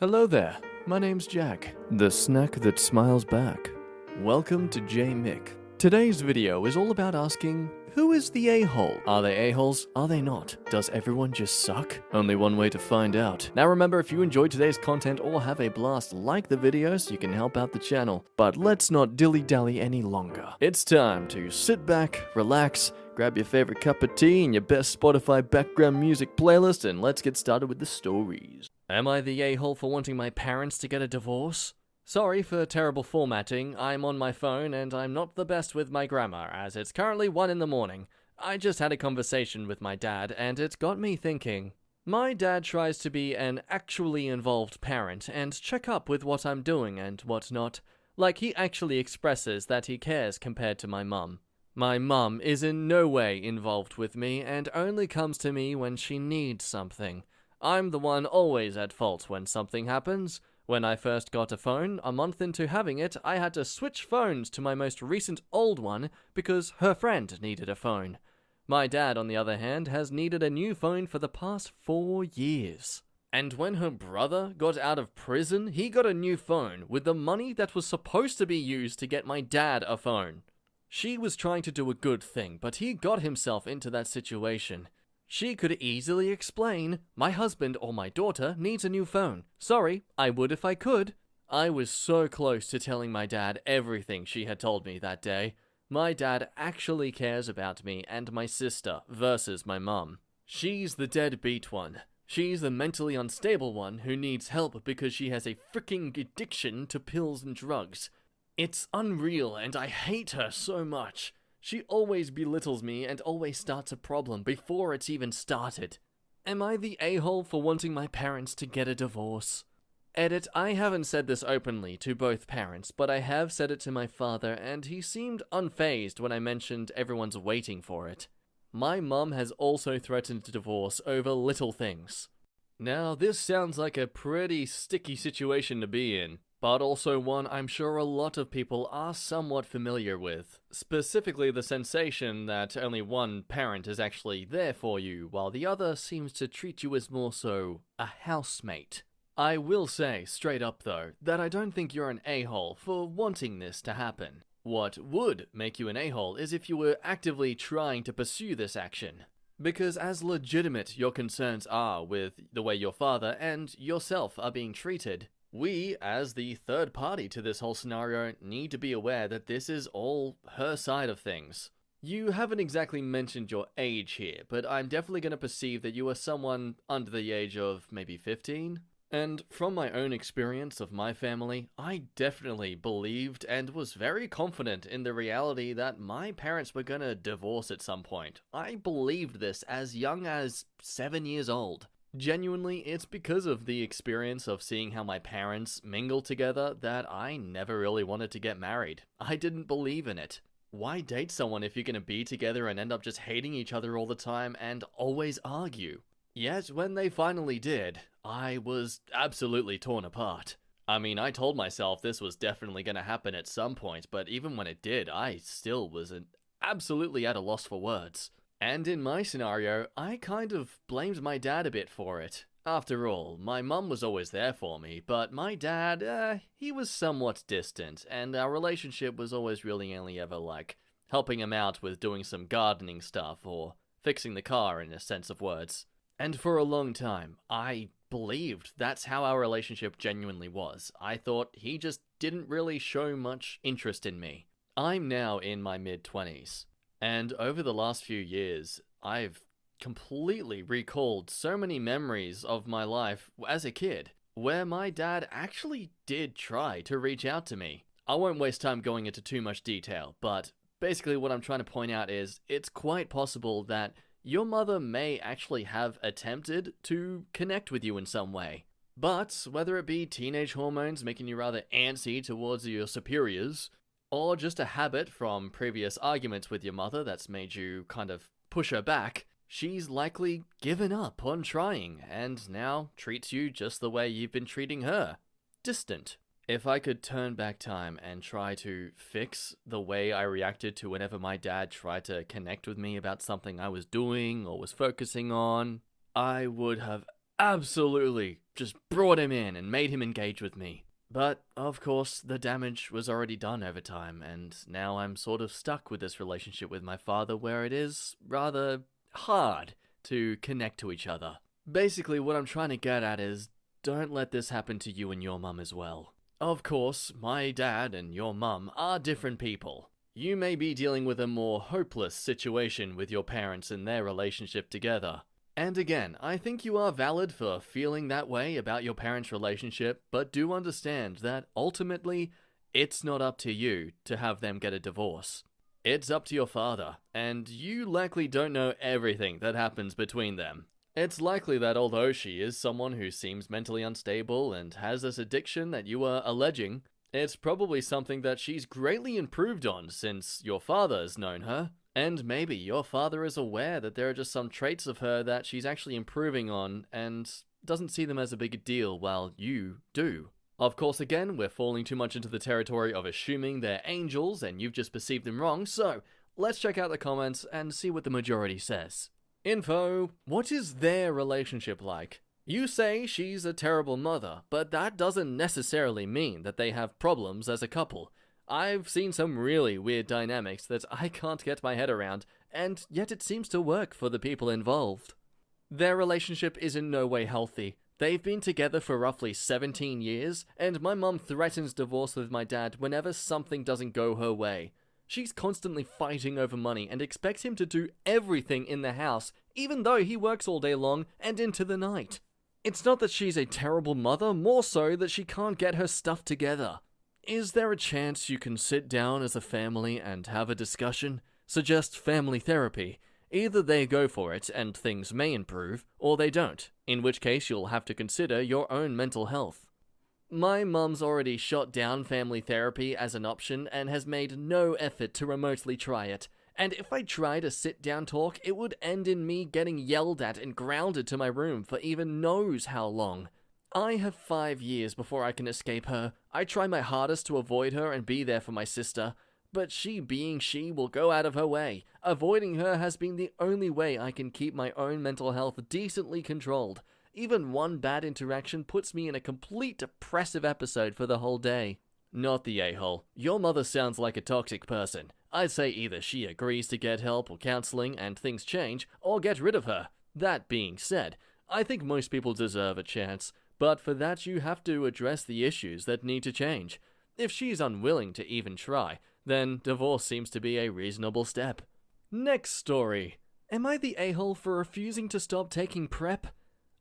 Hello there, my name's Jack, the snack that smiles back. Welcome to Mick. Today's video is all about asking, who is the a-hole? Are they a-holes? Are they not? Does everyone just suck? Only one way to find out. Now remember, if you enjoyed today's content or have a blast, like the video so you can help out the channel. But let's not dilly-dally any longer. It's time to sit back, relax, grab your favorite cup of tea and your best Spotify background music playlist, and let's get started with the stories. Am I the a-hole for wanting my parents to get a divorce? Sorry for terrible formatting, I'm on my phone and I'm not the best with my grammar, as it's currently 1 in the morning. I just had a conversation with my dad and it got me thinking. My dad tries to be an actually involved parent and check up with what I'm doing and whatnot. Like, he actually expresses that he cares compared to my mum. My mum is in no way involved with me and only comes to me when she needs something. I'm the one always at fault when something happens. When I first got a phone, a month into having it, I had to switch phones to my most recent old one because her friend needed a phone. My dad, on the other hand, has needed a new phone for the past 4 years. And when her brother got out of prison, he got a new phone with the money that was supposed to be used to get my dad a phone. She was trying to do a good thing, but he got himself into that situation. She could easily explain, my husband or my daughter needs a new phone. Sorry, I would if I could. I was so close to telling my dad everything she had told me that day. My dad actually cares about me and my sister versus my mum. She's the deadbeat one. She's the mentally unstable one who needs help because she has a freaking addiction to pills and drugs. It's unreal and I hate her so much. She always belittles me and always starts a problem before it's even started. Am I the a-hole for wanting my parents to get a divorce? Edit, I haven't said this openly to both parents, but I have said it to my father and he seemed unfazed when I mentioned everyone's waiting for it. My mum has also threatened to divorce over little things. Now, this sounds like a pretty sticky situation to be in, but also one I'm sure a lot of people are somewhat familiar with. Specifically the sensation that only one parent is actually there for you, while the other seems to treat you as more so a housemate. I will say, straight up though, that I don't think you're an a-hole for wanting this to happen. What would make you an a-hole is if you were actively trying to pursue this action. Because as legitimate your concerns are with the way your father and yourself are being treated, we, as the third party to this whole scenario, need to be aware that this is all her side of things. You haven't exactly mentioned your age here, but I'm definitely going to perceive that you are someone under the age of maybe 15. And from my own experience of my family, I definitely believed and was very confident in the reality that my parents were going to divorce at some point. I believed this as young as 7 years old. Genuinely, it's because of the experience of seeing how my parents mingle together that I never really wanted to get married. I didn't believe in it. Why date someone if you're gonna be together and end up just hating each other all the time and always argue? Yet, when they finally did, I was absolutely torn apart. I mean, I told myself this was definitely gonna happen at some point, but even when it did, I still was absolutely at a loss for words. And in my scenario, I kind of blamed my dad a bit for it. After all, my mum was always there for me, but my dad, he was somewhat distant, and our relationship was always really only ever like helping him out with doing some gardening stuff or fixing the car in a sense of words. And for a long time, I believed that's how our relationship genuinely was. I thought he just didn't really show much interest in me. I'm now in my mid-20s. And over the last few years, I've completely recalled so many memories of my life as a kid, where my dad actually did try to reach out to me. I won't waste time going into too much detail, but basically what I'm trying to point out is it's quite possible that your mother may actually have attempted to connect with you in some way. But whether it be teenage hormones making you rather antsy towards your superiors, or just a habit from previous arguments with your mother that's made you kind of push her back, she's likely given up on trying and now treats you just the way you've been treating her. Distant. If I could turn back time and try to fix the way I reacted to whenever my dad tried to connect with me about something I was doing or was focusing on, I would have absolutely just brought him in and made him engage with me. But, of course, the damage was already done over time, and now I'm sort of stuck with this relationship with my father where it is rather hard to connect to each other. Basically, what I'm trying to get at is, don't let this happen to you and your mum as well. Of course, my dad and your mum are different people. You may be dealing with a more hopeless situation with your parents and their relationship together. And again, I think you are valid for feeling that way about your parents' relationship, but do understand that ultimately, it's not up to you to have them get a divorce. It's up to your father, and you likely don't know everything that happens between them. It's likely that although she is someone who seems mentally unstable and has this addiction that you are alleging, it's probably something that she's greatly improved on since your father's known her. And maybe your father is aware that there are just some traits of her that she's actually improving on and doesn't see them as a big deal while you do. Of course, again, we're falling too much into the territory of assuming they're angels and you've just perceived them wrong, so let's check out the comments and see what the majority says. Info, what is their relationship like? You say she's a terrible mother, but that doesn't necessarily mean that they have problems as a couple. I've seen some really weird dynamics that I can't get my head around, and yet it seems to work for the people involved. Their relationship is in no way healthy. They've been together for roughly 17 years, and my mum threatens divorce with my dad whenever something doesn't go her way. She's constantly fighting over money and expects him to do everything in the house, even though he works all day long and into the night. It's not that she's a terrible mother, more so that she can't get her stuff together. Is there a chance you can sit down as a family and have a discussion? Suggest family therapy. Either they go for it and things may improve, or they don't, in which case you'll have to consider your own mental health. My mum's already shot down family therapy as an option and has made no effort to remotely try it. And if I tried a sit-down talk, it would end in me getting yelled at and grounded to my room for even knows how long. I have 5 years before I can escape her. I try my hardest to avoid her and be there for my sister, but she being she will go out of her way. Avoiding her has been the only way I can keep my own mental health decently controlled. Even one bad interaction puts me in a complete depressive episode for the whole day. Not the a-hole. Your mother sounds like a toxic person. I'd say either she agrees to get help or counseling and things change, or get rid of her. That being said, I think most people deserve a chance. But for that you have to address the issues that need to change. If she's unwilling to even try, then divorce seems to be a reasonable step. Next story. Am I the a-hole for refusing to stop taking PrEP?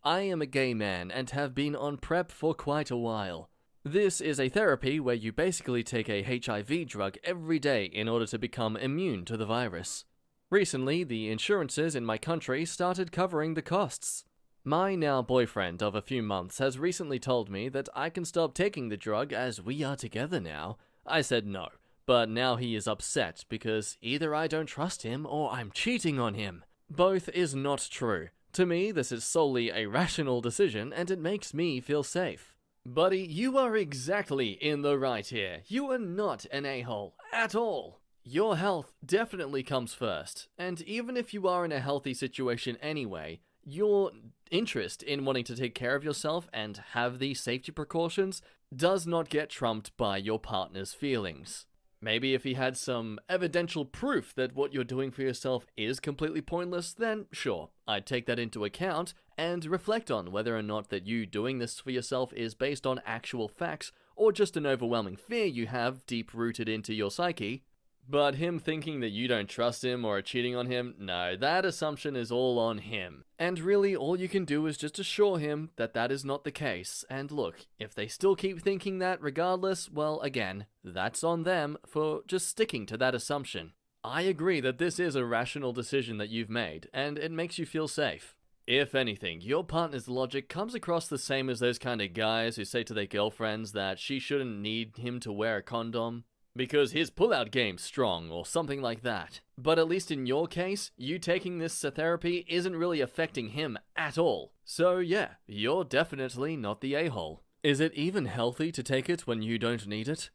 I am a gay man and have been on PrEP for quite a while. This is a therapy where you basically take a HIV drug every day in order to become immune to the virus. Recently, the insurances in my country started covering the costs. My now boyfriend of a few months has recently told me that I can stop taking the drug as we are together now. I said no, but now he is upset because either I don't trust him or I'm cheating on him. Both is not true. To me, this is solely a rational decision and it makes me feel safe. Buddy, you are exactly in the right here. You are not an a-hole at all. Your health definitely comes first, and even if you are in a healthy situation anyway, your interest in wanting to take care of yourself and have these safety precautions does not get trumped by your partner's feelings. Maybe if he had some evidential proof that what you're doing for yourself is completely pointless, then sure, I'd take that into account and reflect on whether or not that you doing this for yourself is based on actual facts or just an overwhelming fear you have deep-rooted into your psyche. But him thinking that you don't trust him or are cheating on him, no, that assumption is all on him. And really, all you can do is just assure him that that is not the case. And look, if they still keep thinking that regardless, well, again, that's on them for just sticking to that assumption. I agree that this is a rational decision that you've made, and it makes you feel safe. If anything, your partner's logic comes across the same as those kind of guys who say to their girlfriends that she shouldn't need him to wear a condom because his pull-out game's strong or something like that. But at least in your case, you taking this therapy isn't really affecting him at all. So yeah, you're definitely not the a-hole. Is it even healthy to take it when you don't need it?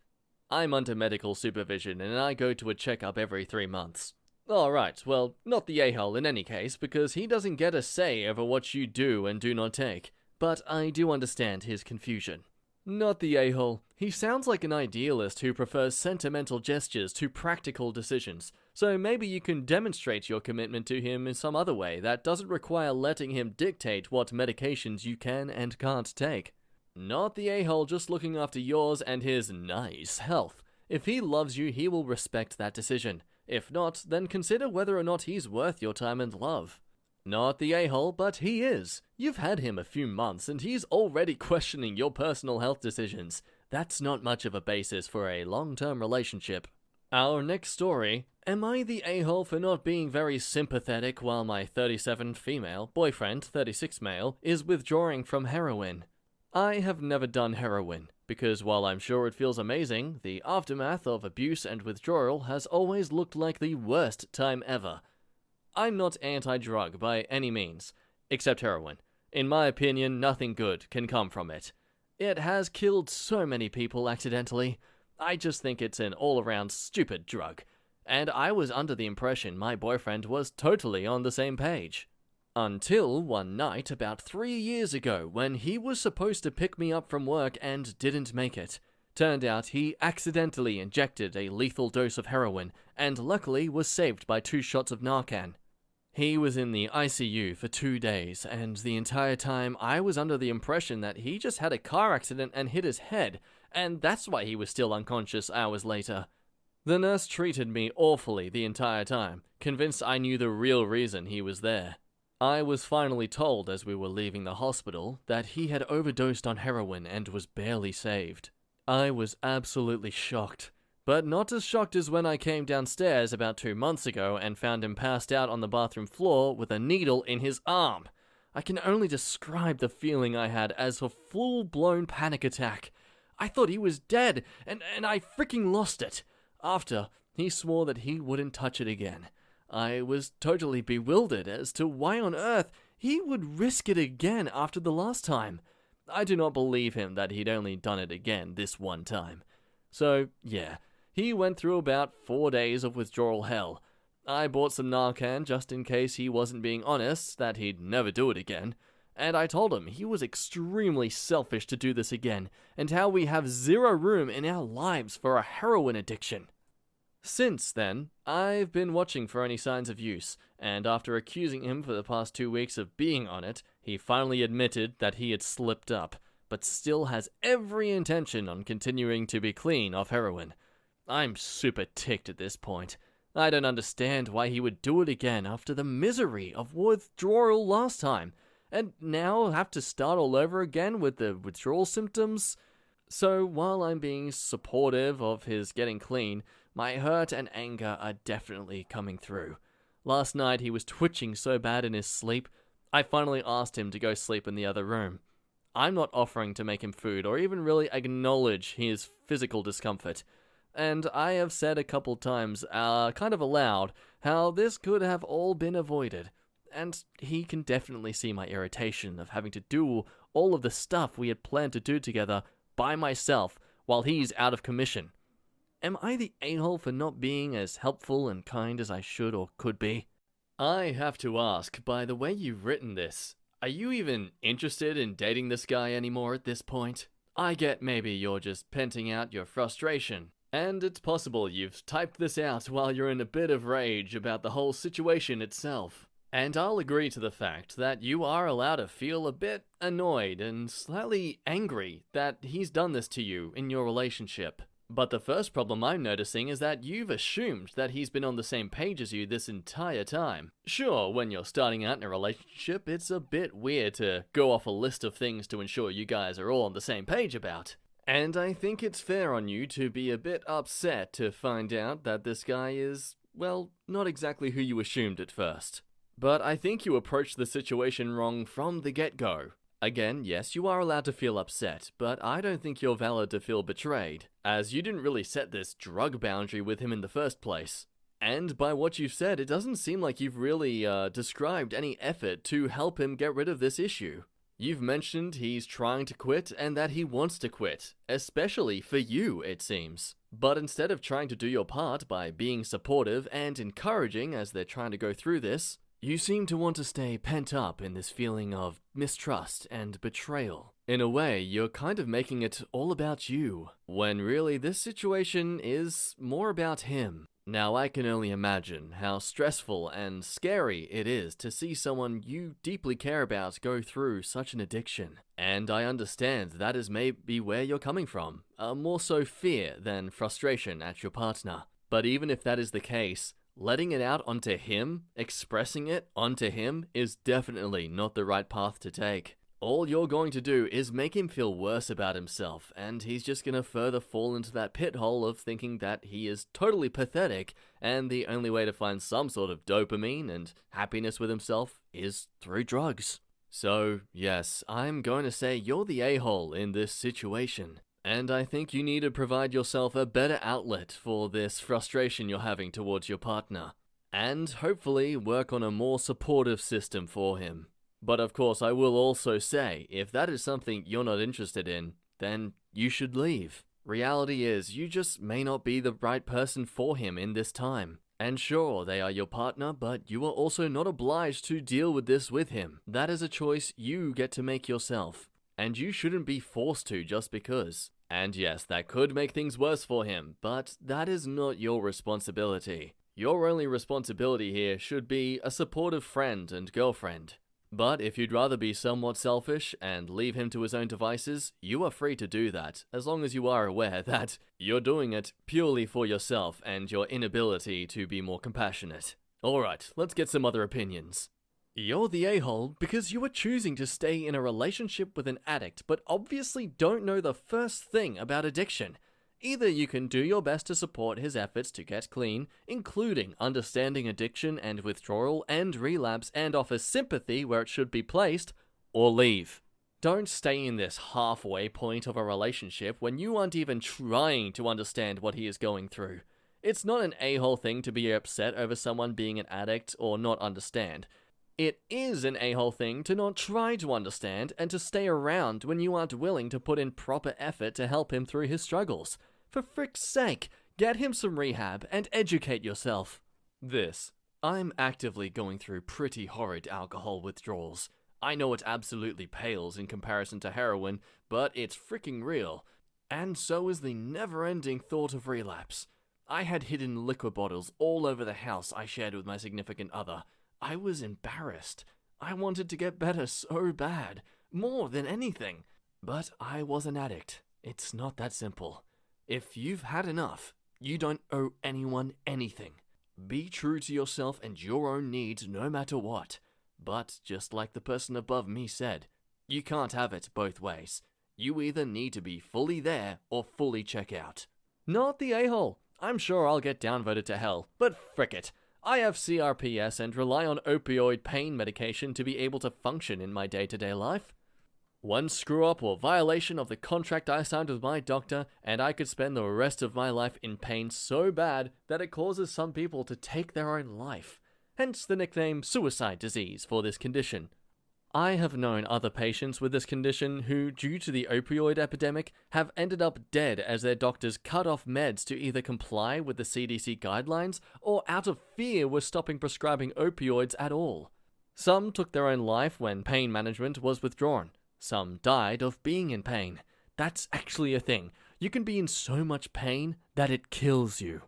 I'm under medical supervision and I go to a checkup every 3 months. Alright, well, not the a-hole in any case because he doesn't get a say over what you do and do not take. but I do understand his confusion. Not the a-hole. He sounds like an idealist who prefers sentimental gestures to practical decisions, so maybe you can demonstrate your commitment to him in some other way that doesn't require letting him dictate what medications you can and can't take. Not the a-hole just looking after yours and his nice health. If he loves you, he will respect that decision. If not, then consider whether or not he's worth your time and love. Not the a-hole, but he is. You've had him a few months and he's already questioning your personal health decisions. That's not much of a basis for a long-term relationship. Our next story. Am I the a-hole for not being very sympathetic while my 37 female boyfriend, 36 male, is withdrawing from heroin? I have never done heroin, because while I'm sure it feels amazing, the aftermath of abuse and withdrawal has always looked like the worst time ever. I'm not anti-drug by any means, except heroin. In my opinion, nothing good can come from it. It has killed so many people accidentally. I just think it's an all-around stupid drug. And I was under the impression my boyfriend was totally on the same page. Until one night about 3 years ago when he was supposed to pick me up from work and didn't make it. Turned out he accidentally injected a lethal dose of heroin and luckily was saved by 2 shots of Narcan. He was in the ICU for 2 days, and the entire time I was under the impression that he just had a car accident and hit his head, and that's why he was still unconscious hours later. The nurse treated me awfully the entire time, convinced I knew the real reason he was there. I was finally told as we were leaving the hospital that he had overdosed on heroin and was barely saved. I was absolutely shocked. But not as shocked as when I came downstairs about 2 months ago and found him passed out on the bathroom floor with a needle in his arm. I can only describe the feeling I had as a full-blown panic attack. I thought he was dead, and I freaking lost it. After, he swore that he wouldn't touch it again. I was totally bewildered as to why on earth he would risk it again after the last time. I do not believe him that he'd only done it again this one time. So, yeah. He went through about 4 days of withdrawal hell. I bought some Narcan just in case he wasn't being honest that he'd never do it again. And I told him he was extremely selfish to do this again, and how we have zero room in our lives for a heroin addiction. Since then, I've been watching for any signs of use, and after accusing him for the past 2 weeks of being on it, he finally admitted that he had slipped up, but still has every intention on continuing to be clean off heroin. I'm super ticked at this point. I don't understand why he would do it again after the misery of withdrawal last time, and now have to start all over again with the withdrawal symptoms. So while I'm being supportive of his getting clean, my hurt and anger are definitely coming through. Last night he was twitching so bad in his sleep, I finally asked him to go sleep in the other room. I'm not offering to make him food or even really acknowledge his physical discomfort. And I have said a couple times, kind of aloud, how this could have all been avoided. And he can definitely see my irritation of having to do all of the stuff we had planned to do together by myself while he's out of commission. Am I the a-hole for not being as helpful and kind as I should or could be? I have to ask, by the way you've written this, are you even interested in dating this guy anymore at this point? I get maybe you're just venting out your frustration. And it's possible you've typed this out while you're in a bit of rage about the whole situation itself. And I'll agree to the fact that you are allowed to feel a bit annoyed and slightly angry that he's done this to you in your relationship. But the first problem I'm noticing is that you've assumed that he's been on the same page as you this entire time. Sure, when you're starting out in a relationship, it's a bit weird to go off a list of things to ensure you guys are all on the same page about. And I think it's fair on you to be a bit upset to find out that this guy is, well, not exactly who you assumed at first. But I think you approached the situation wrong from the get-go. Again, yes, you are allowed to feel upset, but I don't think you're valid to feel betrayed, as you didn't really set this drug boundary with him in the first place. And by what you've said, it doesn't seem like you've really described any effort to help him get rid of this issue. You've mentioned he's trying to quit and that he wants to quit, especially for you, it seems. But instead of trying to do your part by being supportive and encouraging as they're trying to go through this, You seem to want to stay pent up in this feeling of mistrust and betrayal. In a way, you're kind of making it all about you, when really this situation is more about him. Now, I can only imagine how stressful and scary it is to see someone you deeply care about go through such an addiction. And I understand that is maybe where you're coming from, more so fear than frustration at your partner. But even if that is the case, letting it out onto him, expressing it onto him, is definitely not the right path to take. All you're going to do is make him feel worse about himself, and he's just gonna further fall into that pit hole of thinking that he is totally pathetic, and the only way to find some sort of dopamine and happiness with himself is through drugs. So, yes, I'm going to say you're the a-hole in this situation. And I think you need to provide yourself a better outlet for this frustration you're having towards your partner. And hopefully work on a more supportive system for him. But of course, I will also say, if that is something you're not interested in, then you should leave. Reality is, you just may not be the right person for him in this time. And sure, they are your partner, but you are also not obliged to deal with this with him. That is a choice you get to make yourself. And you shouldn't be forced to just because. And yes, that could make things worse for him, but that is not your responsibility. Your only responsibility here should be a supportive friend and girlfriend. But if you'd rather be somewhat selfish and leave him to his own devices, you are free to do that, as long as you are aware that you're doing it purely for yourself and your inability to be more compassionate. Alright, let's get some other opinions. You're the a-hole because you are choosing to stay in a relationship with an addict, but obviously don't know the first thing about addiction. Either you can do your best to support his efforts to get clean, including understanding addiction and withdrawal and relapse, and offer sympathy where it should be placed, or leave. Don't stay in this halfway point of a relationship when you aren't even trying to understand what he is going through. It's not an a-hole thing to be upset over someone being an addict or not understand. It is an a-hole thing to not try to understand and to stay around when you aren't willing to put in proper effort to help him through his struggles. For frick's sake, get him some rehab and educate yourself. I'm actively going through pretty horrid alcohol withdrawals. I know it absolutely pales in comparison to heroin, but it's freaking real. And so is the never-ending thought of relapse. I had hidden liquor bottles all over the house I shared with my significant other. I was embarrassed. I wanted to get better so bad, more than anything. But I was an addict. It's not that simple. If you've had enough, you don't owe anyone anything. Be true to yourself and your own needs no matter what. But just like the person above me said, you can't have it both ways. You either need to be fully there or fully check out. Not the a-hole. I'm sure I'll get downvoted to hell, but frick it. I have CRPS and rely on opioid pain medication to be able to function in my day-to-day life. One screw-up or violation of the contract I signed with my doctor, and I could spend the rest of my life in pain so bad that it causes some people to take their own life. Hence the nickname suicide disease for this condition. I have known other patients with this condition who, due to the opioid epidemic, have ended up dead as their doctors cut off meds to either comply with the CDC guidelines or out of fear were stopping prescribing opioids at all. Some took their own life when pain management was withdrawn. Some died of being in pain. That's actually a thing. You can be in so much pain that it kills you.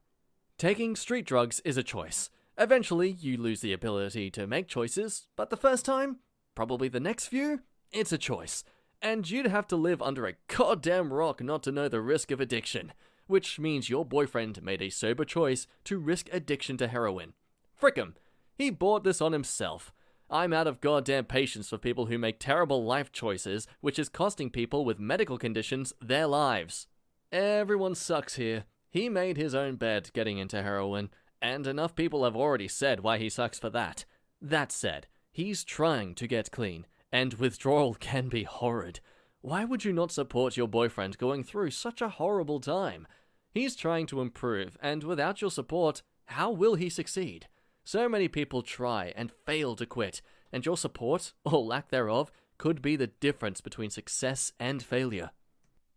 Taking street drugs is a choice. Eventually, you lose the ability to make choices, but the first time, probably the next few, it's a choice. And you'd have to live under a goddamn rock not to know the risk of addiction, which means your boyfriend made a sober choice to risk addiction to heroin. Frick him. He bought this on himself. I'm out of goddamn patience for people who make terrible life choices, which is costing people with medical conditions their lives. Everyone sucks here. He made his own bed getting into heroin, and enough people have already said why he sucks for that. That said, he's trying to get clean, and withdrawal can be horrid. Why would you not support your boyfriend going through such a horrible time? He's trying to improve, and without your support, how will he succeed? So many people try and fail to quit, and your support, or lack thereof, could be the difference between success and failure.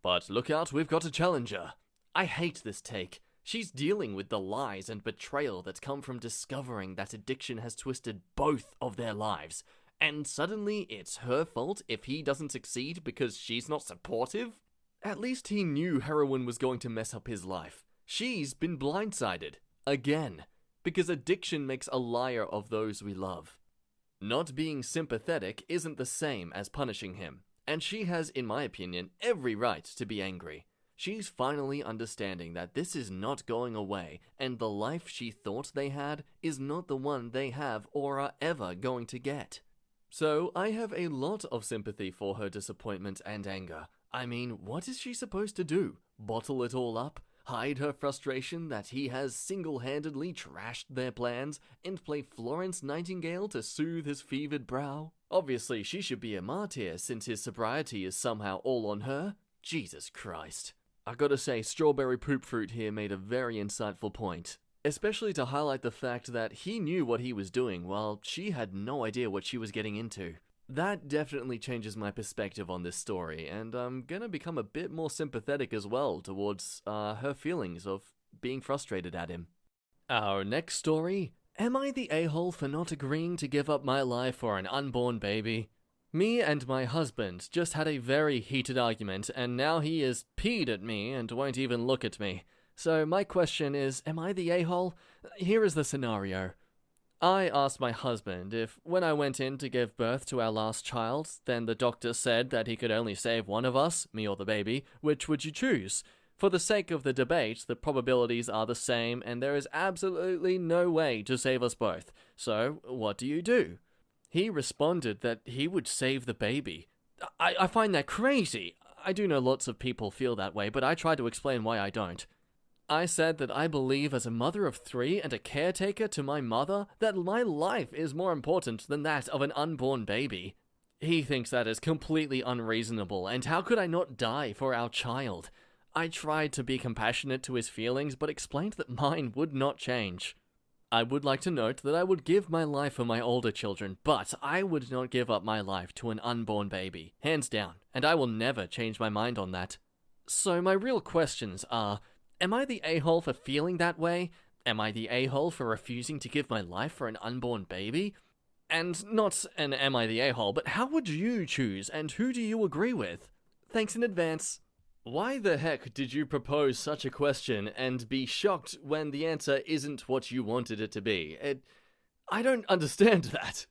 But look out, we've got a challenger. I hate this take. She's dealing with the lies and betrayal that's come from discovering that addiction has twisted both of their lives. And suddenly it's her fault if he doesn't succeed because she's not supportive? At least he knew heroin was going to mess up his life. She's been blindsided. Again. Because addiction makes a liar of those we love. Not being sympathetic isn't the same as punishing him, and she has, in my opinion, every right to be angry. She's finally understanding that this is not going away, and the life she thought they had is not the one they have or are ever going to get. So I have a lot of sympathy for her disappointment and anger. I mean, what is she supposed to do? Bottle it all up? Hide her frustration that he has single-handedly trashed their plans and play Florence Nightingale to soothe his fevered brow? Obviously, she should be a martyr since his sobriety is somehow all on her. Jesus Christ. I gotta say, Strawberry Poop Fruit here made a very insightful point. Especially to highlight the fact that he knew what he was doing while she had no idea what she was getting into. That definitely changes my perspective on this story, and I'm gonna become a bit more sympathetic as well towards her feelings of being frustrated at him. Our next story, am I the a-hole for not agreeing to give up my life for an unborn baby? Me and my husband just had a very heated argument, and now he is peed at me and won't even look at me. So my question is, am I the a-hole? Here is the scenario. I asked my husband if, when I went in to give birth to our last child, then the doctor said that he could only save one of us, me or the baby, which would you choose? For the sake of the debate, the probabilities are the same, and there is absolutely no way to save us both. So, what do you do? He responded that he would save the baby. I find that crazy. I do know lots of people feel that way, but I try to explain why I don't. I said that I believe as a mother of 3 and a caretaker to my mother that my life is more important than that of an unborn baby. He thinks that is completely unreasonable, and how could I not die for our child? I tried to be compassionate to his feelings, but explained that mine would not change. I would like to note that I would give my life for my older children, but I would not give up my life to an unborn baby, hands down, and I will never change my mind on that. So my real questions are, am I the a-hole for feeling that way? Am I the a-hole for refusing to give my life for an unborn baby? And not an am I the a-hole, but how would you choose, and who do you agree with? Thanks in advance. Why the heck did you propose such a question and be shocked when the answer isn't what you wanted it to be? I don't understand that.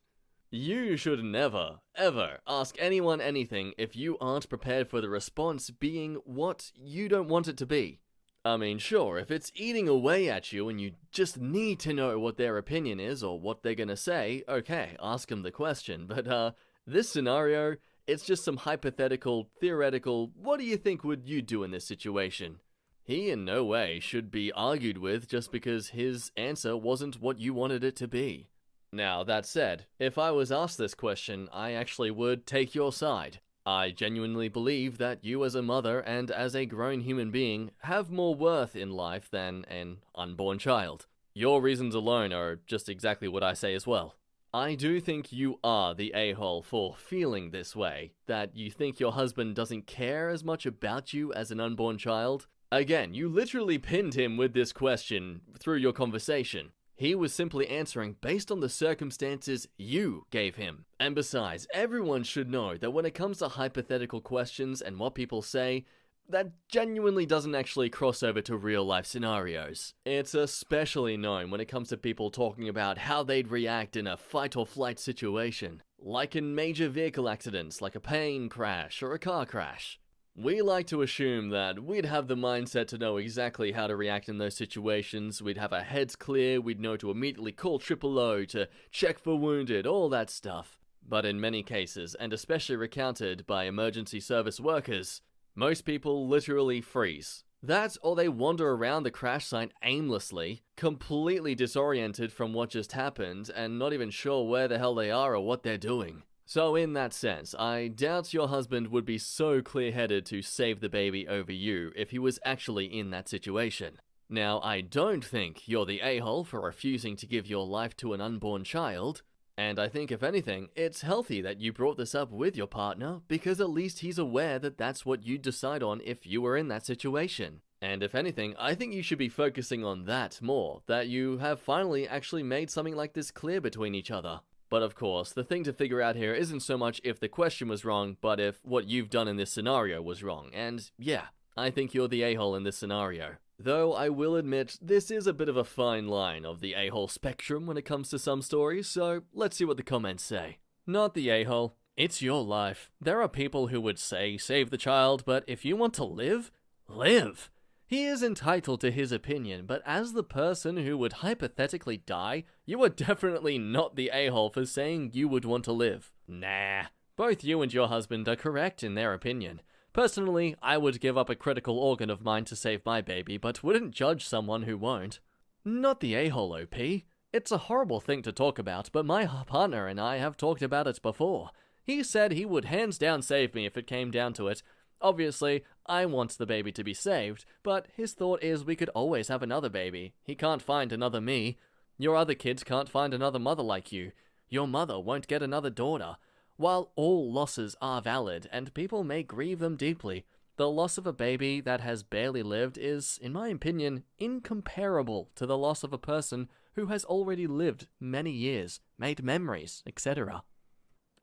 You should never, ever ask anyone anything if you aren't prepared for the response being what you don't want it to be. I mean, sure, if it's eating away at you and you just need to know what their opinion is or what they're gonna say, okay, ask them the question. But, this scenario, it's just some hypothetical, theoretical, what do you think would you do in this situation? He in no way should be argued with just because his answer wasn't what you wanted it to be. Now, that said, if I was asked this question, I actually would take your side. I genuinely believe that you as a mother and as a grown human being have more worth in life than an unborn child. Your reasons alone are just exactly what I say as well. I do think you are the a-hole for feeling this way, that you think your husband doesn't care as much about you as an unborn child. Again, you literally pinned him with this question through your conversation. He was simply answering based on the circumstances you gave him. And besides, everyone should know that when it comes to hypothetical questions and what people say, that genuinely doesn't actually cross over to real-life scenarios. It's especially known when it comes to people talking about how they'd react in a fight-or-flight situation, like in major vehicle accidents like a plane crash or a car crash. We like to assume that we'd have the mindset to know exactly how to react in those situations, we'd have our heads clear, we'd know to immediately call OOO to check for wounded, all that stuff. But in many cases, and especially recounted by emergency service workers, most people literally freeze. That or they wander around the crash site aimlessly, completely disoriented from what just happened, and not even sure where the hell they are or what they're doing. So in that sense, I doubt your husband would be so clear-headed to save the baby over you if he was actually in that situation. Now, I don't think you're the a-hole for refusing to give your life to an unborn child. And I think, if anything, it's healthy that you brought this up with your partner, because at least he's aware that that's what you'd decide on if you were in that situation. And if anything, I think you should be focusing on that more, that you have finally actually made something like this clear between each other. But of course, the thing to figure out here isn't so much if the question was wrong, but if what you've done in this scenario was wrong. And yeah, I think you're the a-hole in this scenario. Though I will admit, this is a bit of a fine line of the a-hole spectrum when it comes to some stories, so let's see what the comments say. Not the a-hole. It's your life. There are people who would say, save the child, but if you want to live, live. He is entitled to his opinion, but as the person who would hypothetically die, you are definitely not the a-hole for saying you would want to live. Nah. Both you and your husband are correct in their opinion. Personally, I would give up a critical organ of mine to save my baby, but wouldn't judge someone who won't. Not the a-hole, OP. It's a horrible thing to talk about, but my partner and I have talked about it before. He said he would hands down save me if it came down to it. Obviously, I want the baby to be saved, but his thought is we could always have another baby. He can't find another me. Your other kids can't find another mother like you. Your mother won't get another daughter. While all losses are valid, and people may grieve them deeply, the loss of a baby that has barely lived is, in my opinion, incomparable to the loss of a person who has already lived many years, made memories, etc.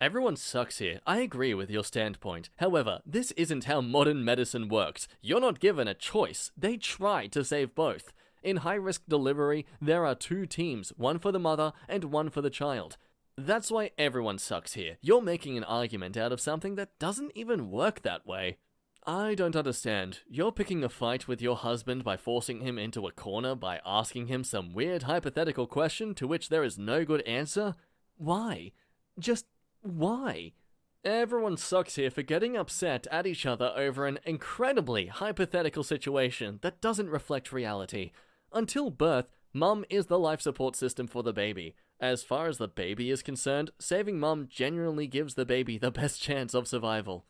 Everyone sucks here. I agree with your standpoint. However, this isn't how modern medicine works. You're not given a choice. They try to save both. In high-risk delivery, there are two teams, one for the mother and one for the child. That's why everyone sucks here. You're making an argument out of something that doesn't even work that way. I don't understand. You're picking a fight with your husband by forcing him into a corner by asking him some weird hypothetical question to which there is no good answer? Why? Just why? Everyone sucks here for getting upset at each other over an incredibly hypothetical situation that doesn't reflect reality. Until birth, mum is the life support system for the baby. As far as the baby is concerned, saving mum genuinely gives the baby the best chance of survival.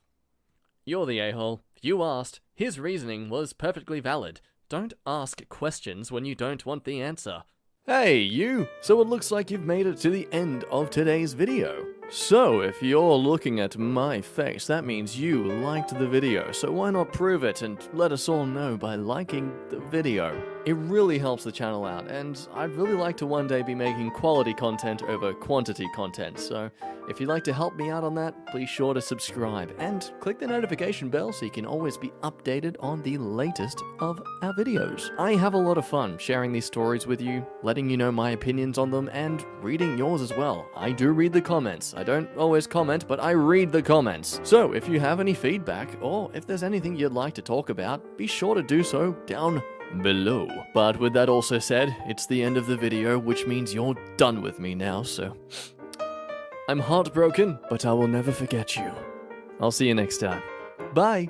You're the a-hole. You asked. His reasoning was perfectly valid. Don't ask questions when you don't want the answer. Hey, you! So it looks like you've made it to the end of today's video. So, if you're looking at my face, that means you liked the video, so why not prove it and let us all know by liking the video. It really helps the channel out, and I'd really like to one day be making quality content over quantity content, so if you'd like to help me out on that, be sure to subscribe, and click the notification bell so you can always be updated on the latest of our videos. I have a lot of fun sharing these stories with you, letting you know my opinions on them, and reading yours as well. I do read the comments. I don't always comment, but I read the comments. So if you have any feedback, or if there's anything you'd like to talk about, be sure to do so down below. But with that also said, it's the end of the video, which means you're done with me now, so I'm heartbroken, but I will never forget you. I'll see you next time. Bye!